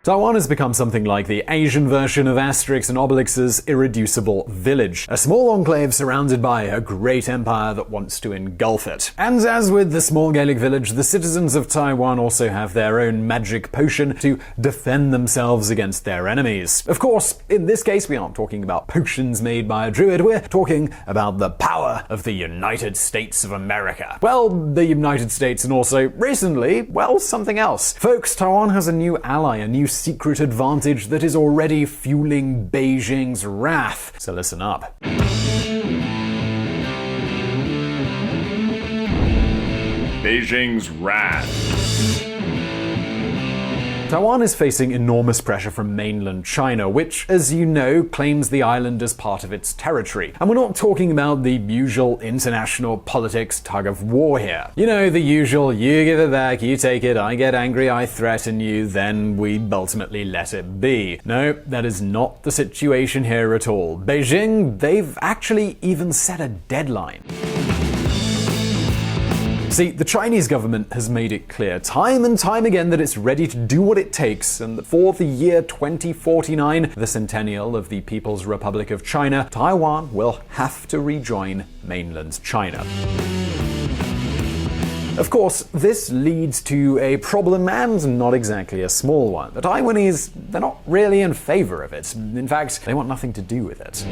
Taiwan has become something like the Asian version of Asterix and Obelix's irreducible village, a small enclave surrounded by a great empire that wants to engulf it. And as with the small Gallic village, the citizens of Taiwan also have their own magic potion to defend themselves against their enemies. Of course, in this case, we aren't talking about potions made by a druid, we're talking about the power of the United States of America. Well, the United States, and also, recently, well, something else. Folks, Taiwan has a new ally, a new secret advantage that is already fueling Beijing's wrath. So listen up. Beijing's wrath. Taiwan is facing enormous pressure from mainland China, which, as you know, claims the island as part of its territory. And we're not talking about the usual international politics tug of war here. You know, the usual, you give it back, you take it, I get angry, I threaten you, then we ultimately let it be. No, that is not the situation here at all. Beijing, they've actually even set a deadline. See, the Chinese government has made it clear time and time again that it's ready to do what it takes, and that for the year 2049, the centennial of the People's Republic of China, Taiwan will have to rejoin mainland China. Of course, this leads to a problem, and not exactly a small one. The Taiwanese, they're not really in favor of it. In fact, they want nothing to do with it.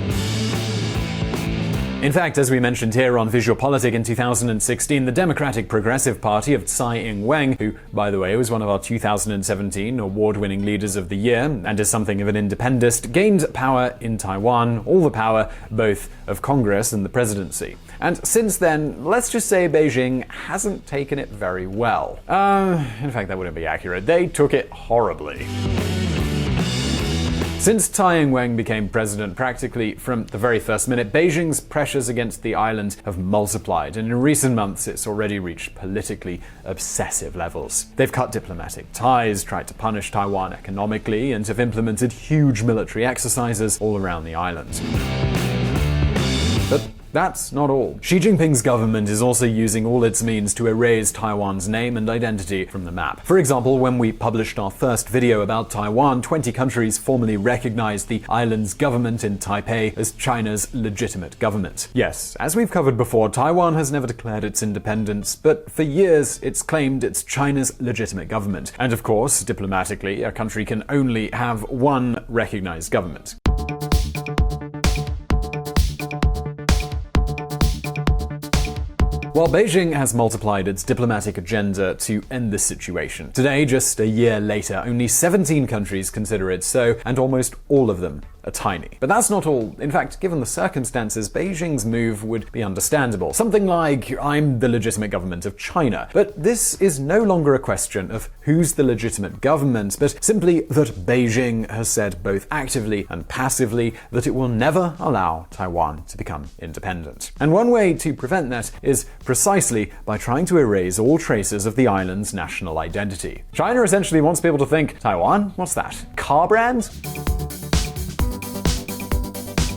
In fact, as we mentioned here on VisualPolitik in 2016, the Democratic Progressive Party of Tsai Ing-wen, who, by the way, was one of our 2017 award-winning leaders of the year and is something of an independentist, gained power in Taiwan, all the power both of Congress and the presidency. And since then, let's just say Beijing hasn't taken it very well. In fact, that wouldn't be accurate. They took it horribly. Since Tsai Ing-wen became president, practically from the very first minute, Beijing's pressures against the island have multiplied, and in recent months it's already reached politically obsessive levels. They've cut diplomatic ties, tried to punish Taiwan economically, and have implemented huge military exercises all around the island. But that's not all. Xi Jinping's government is also using all its means to erase Taiwan's name and identity from the map. For example, when we published our first video about Taiwan, 20 countries formally recognized the island's government in Taipei as China's legitimate government. Yes, as we've covered before, Taiwan has never declared its independence, but for years it's claimed it's China's legitimate government. And of course, diplomatically, a country can only have one recognized government. While Beijing has multiplied its diplomatic agenda to end this situation, today, just a year later, only 17 countries consider it so, and almost all of them are tiny. But that's not all. In fact, given the circumstances, Beijing's move would be understandable. Something like, I'm the legitimate government of China. But this is no longer a question of who's the legitimate government, but simply that Beijing has said both actively and passively that it will never allow Taiwan to become independent. And one way to prevent that is precisely by trying to erase all traces of the island's national identity. China essentially wants people to think, Taiwan? What's that? Car brand?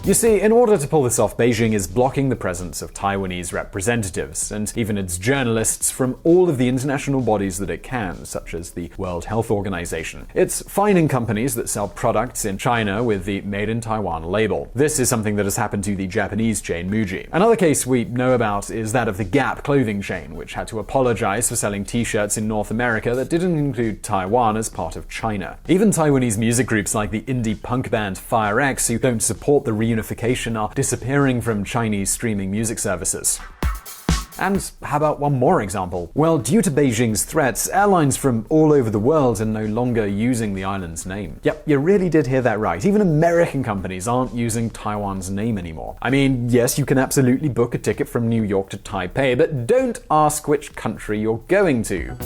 You see, in order to pull this off, Beijing is blocking the presence of Taiwanese representatives, and even its journalists, from all of the international bodies that it can, such as the World Health Organization. It's fining companies that sell products in China with the Made in Taiwan label. This is something that has happened to the Japanese chain Muji. Another case we know about is that of the Gap clothing chain, which had to apologize for selling t-shirts in North America that didn't include Taiwan as part of China. Even Taiwanese music groups like the indie punk band Fire X, who don't support the reunification, are disappearing from Chinese streaming music services. And how about one more example? Well, due to Beijing's threats, airlines from all over the world are no longer using the island's name. Yep, you really did hear that right. Even American companies aren't using Taiwan's name anymore. I mean, yes, you can absolutely book a ticket from New York to Taipei, but don't ask which country you're going to.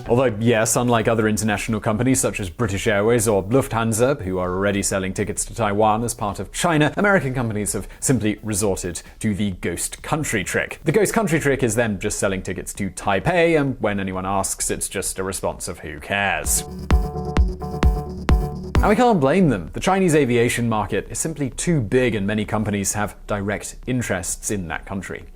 Although, yes, unlike other international companies such as British Airways or Lufthansa, who are already selling tickets to Taiwan as part of China, American companies have simply resorted to the ghost country trick. The ghost country trick is them just selling tickets to Taipei, and when anyone asks, it's just a response of who cares. And we can't blame them. The Chinese aviation market is simply too big, and many companies have direct interests in that country.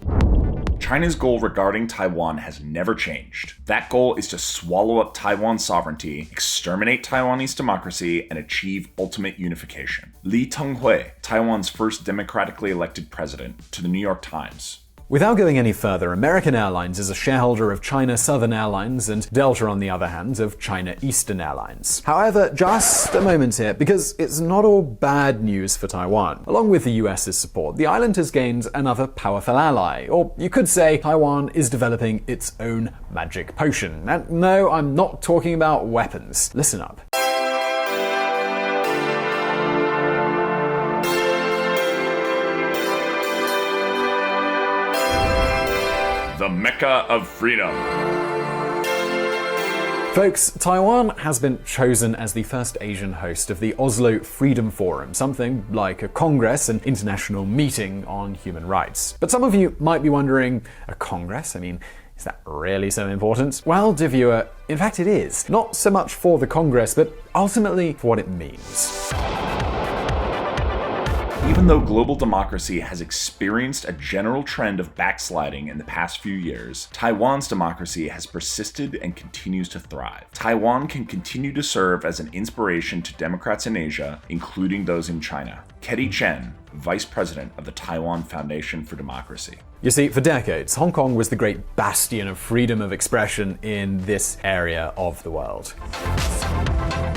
China's goal regarding Taiwan has never changed. That goal is to swallow up Taiwan's sovereignty, exterminate Taiwanese democracy, and achieve ultimate unification. Lee Teng-hui, Taiwan's first democratically elected president, to the New York Times. Without going any further, American Airlines is a shareholder of China Southern Airlines and Delta, on the other hand, of China Eastern Airlines. However, just a moment here, because it's not all bad news for Taiwan. Along with the US's support, the island has gained another powerful ally, or you could say Taiwan is developing its own magic potion. And no, I'm not talking about weapons. Listen up. The Mecca of freedom. Folks, Taiwan has been chosen as the first Asian host of the Oslo Freedom Forum, something like a congress, an international meeting on human rights. But some of you might be wondering, a congress? I mean, is that really so important? Well, dear viewer, in fact it is. Not so much for the congress, but ultimately for what it means. Even though global democracy has experienced a general trend of backsliding in the past few years, Taiwan's democracy has persisted and continues to thrive. Taiwan can continue to serve as an inspiration to Democrats in Asia, including those in China. Ketty Chen, Vice President of the Taiwan Foundation for Democracy. You see, for decades, Hong Kong was the great bastion of freedom of expression in this area of the world.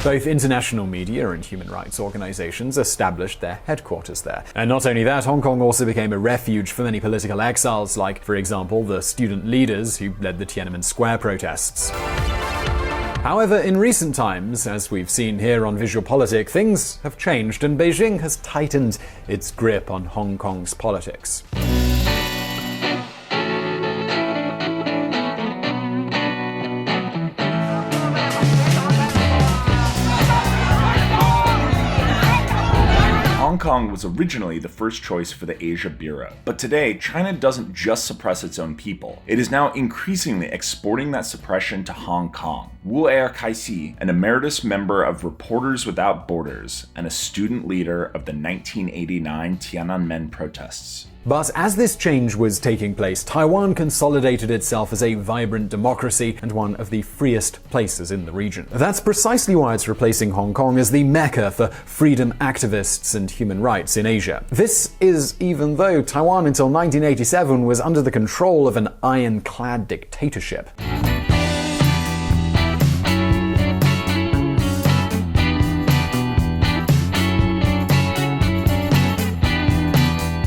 Both international media and human rights organizations established their headquarters there. And not only that, Hong Kong also became a refuge for many political exiles, like, for example, the student leaders who led the Tiananmen Square protests. However, in recent times, as we've seen here on VisualPolitik, things have changed and Beijing has tightened its grip on Hong Kong's politics. Hong Kong was originally the first choice for the Asia Bureau. But today, China doesn't just suppress its own people. It is now increasingly exporting that suppression to Hong Kong. Wu Kai-si, an emeritus member of Reporters Without Borders and a student leader of the 1989 Tiananmen protests. But as this change was taking place, Taiwan consolidated itself as a vibrant democracy and one of the freest places in the region. That's precisely why it's replacing Hong Kong as the Mecca for freedom activists and human rights in Asia. This is even though Taiwan until 1987 was under the control of an ironclad dictatorship.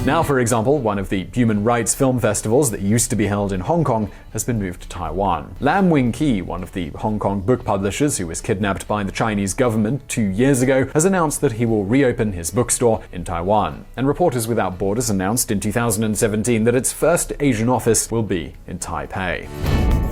Now, for example, one of the human rights film festivals that used to be held in Hong Kong has been moved to Taiwan. Lam Wing-ki, one of the Hong Kong book publishers who was kidnapped by the Chinese government 2 years ago, has announced that he will reopen his bookstore in Taiwan. And Reporters Without Borders announced in 2017 that its first Asian office will be in Taipei.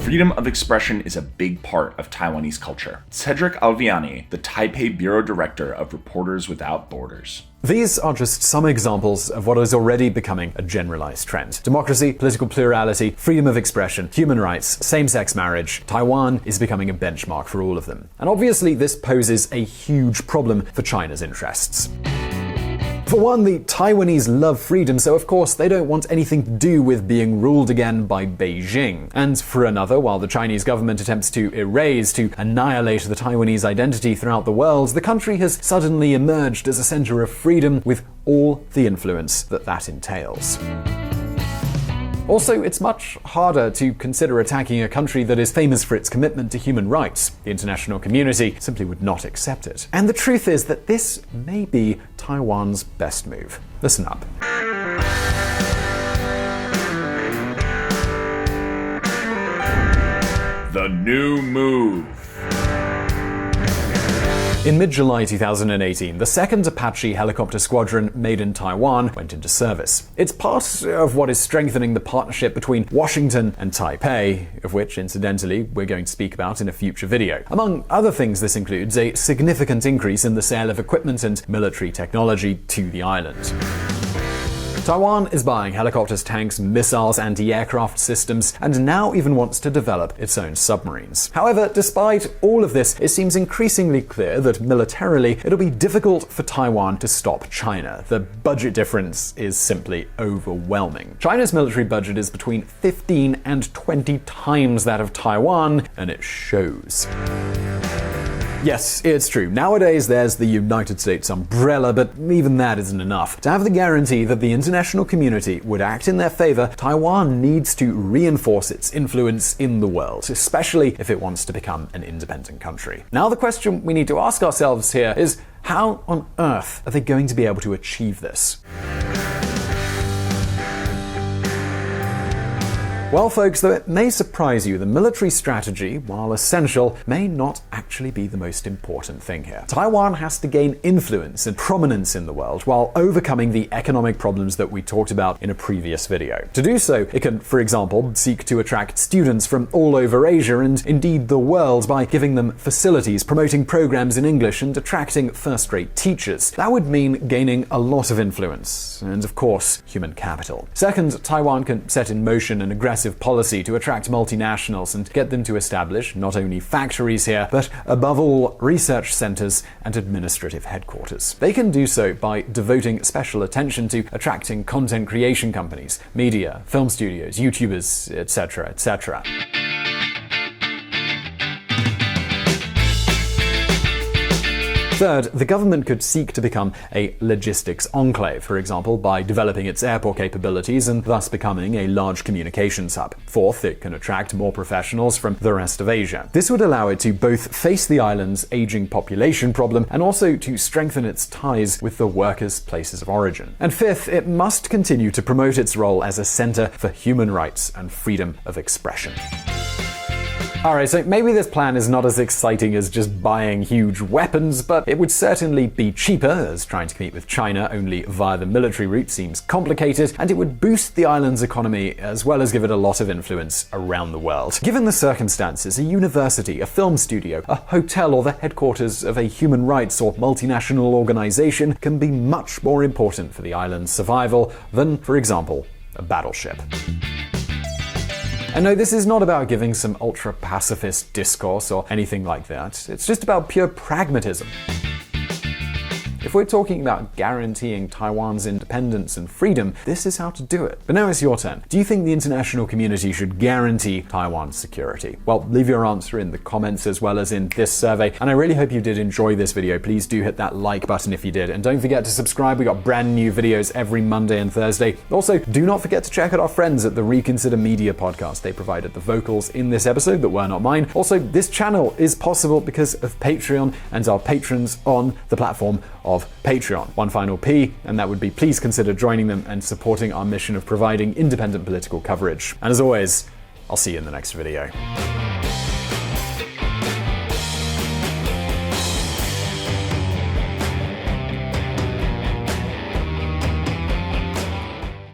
Freedom of expression is a big part of Taiwanese culture. Cedric Alviani, the Taipei Bureau Director of Reporters Without Borders. These are just some examples of what is already becoming a generalized trend. Democracy, political plurality, freedom of expression, human rights, same-sex marriage. Taiwan is becoming a benchmark for all of them. And obviously this poses a huge problem for China's interests. For one, the Taiwanese love freedom, so of course they don't want anything to do with being ruled again by Beijing. And for another, while the Chinese government attempts to erase, to annihilate the Taiwanese identity throughout the world, the country has suddenly emerged as a center of freedom with all the influence that entails. Also, it's much harder to consider attacking a country that is famous for its commitment to human rights. The international community simply would not accept it. And the truth is that this may be Taiwan's best move. Listen up. The new move. In mid-July 2018, the second Apache helicopter squadron made in Taiwan went into service. It's part of what is strengthening the partnership between Washington and Taipei, of which, incidentally, we're going to speak about in a future video. Among other things, this includes a significant increase in the sale of equipment and military technology to the island. Taiwan is buying helicopters, tanks, missiles, anti-aircraft systems, and now even wants to develop its own submarines. However, despite all of this, it seems increasingly clear that militarily it'll be difficult for Taiwan to stop China. The budget difference is simply overwhelming. China's military budget is between 15 and 20 times that of Taiwan, and it shows. Yes, it's true. Nowadays, there's the United States umbrella, but even that isn't enough. To have the guarantee that the international community would act in their favor, Taiwan needs to reinforce its influence in the world, especially if it wants to become an independent country. Now, the question we need to ask ourselves here is, how on earth are they going to be able to achieve this? Well, folks, though it may surprise you, the military strategy, while essential, may not actually be the most important thing here. Taiwan has to gain influence and prominence in the world while overcoming the economic problems that we talked about in a previous video. To do so, it can, for example, seek to attract students from all over Asia and indeed the world by giving them facilities, promoting programs in English, and attracting first-rate teachers. That would mean gaining a lot of influence and, of course, human capital. Second, Taiwan can set in motion an aggressive policy to attract multinationals and get them to establish not only factories here, but above all, research centers and administrative headquarters. They can do so by devoting special attention to attracting content creation companies, media, film studios, YouTubers, etc., etc. Third, the government could seek to become a logistics enclave, for example, by developing its airport capabilities and thus becoming a large communications hub. Fourth, it can attract more professionals from the rest of Asia. This would allow it to both face the island's aging population problem and also to strengthen its ties with the workers' places of origin. And fifth, it must continue to promote its role as a center for human rights and freedom of expression. Alright, so maybe this plan is not as exciting as just buying huge weapons, but it would certainly be cheaper, as trying to compete with China only via the military route seems complicated, and it would boost the island's economy as well as give it a lot of influence around the world. Given the circumstances, a university, a film studio, a hotel, or the headquarters of a human rights or multinational organization can be much more important for the island's survival than, for example, a battleship. And no, this is not about giving some ultra-pacifist discourse or anything like that. It's just about pure pragmatism. If we're talking about guaranteeing Taiwan's independence and freedom, this is how to do it. But now it's your turn. Do you think the international community should guarantee Taiwan's security? Well, leave your answer in the comments as well as in this survey. And I really hope you did enjoy this video. Please do hit that like button if you did. And don't forget to subscribe. We got brand new videos every Monday and Thursday. Also, do not forget to check out our friends at the Reconsider Media podcast. They provided the vocals in this episode that were not mine. Also, this channel is possible because of Patreon and our patrons on the platform of Patreon. One final P, and that would be please consider joining them and supporting our mission of providing independent political coverage. And as always, I'll see you in the next video.